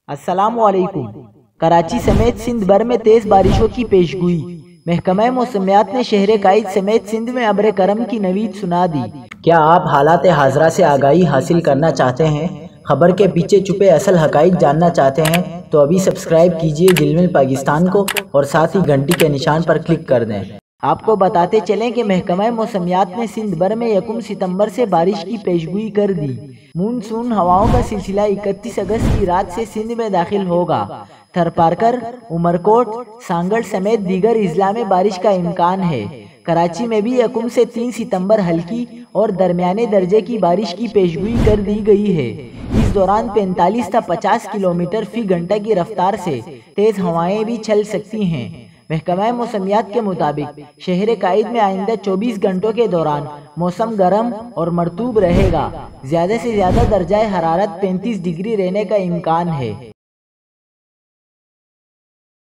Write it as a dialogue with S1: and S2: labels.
S1: السلام علیکم۔ کراچی سمیت سندھ بھر میں تیز بارشوں کی پیشگوئی۔ محکمہ موسمیات نے شہر قائد سمیت سندھ میں ابر کرم کی نوید سنا دی۔
S2: کیا آپ حالات حاضرہ سے آگاہی حاصل کرنا چاہتے ہیں؟ خبر کے پیچھے چھپے اصل حقائق جاننا چاہتے ہیں تو ابھی سبسکرائب کیجئے جلمل پاکستان کو اور ساتھ ہی گھنٹی کے نشان پر کلک کر دیں۔
S1: آپ کو بتاتے چلیں کہ محکمہ موسمیات نے سندھ بھر میں 1 ستمبر سے بارش کی پیشگوئی کر دی۔ مونسون ہواؤں کا سلسلہ 31 اگست کی رات سے سندھ میں داخل ہوگا۔ تھرپارکر، عمرکوٹ، سانگڑ سمیت دیگر اضلاع میں بارش کا امکان ہے۔ کراچی میں بھی 1 سے 3 ستمبر ہلکی اور درمیانے درجے کی بارش کی پیشگوئی کر دی گئی ہے۔ اس دوران 45 تا 50 کلومیٹر فی گھنٹہ کی رفتار سے تیز ہوائیں بھی چل سکتی ہیں۔ محکمہ موسمیات کے مطابق شہر قائد میں آئندہ 24 گھنٹوں کے دوران موسم گرم اور مرطوب رہے گا۔ زیادہ سے زیادہ درجہ حرارت 35 ڈگری رہنے کا امکان ہے۔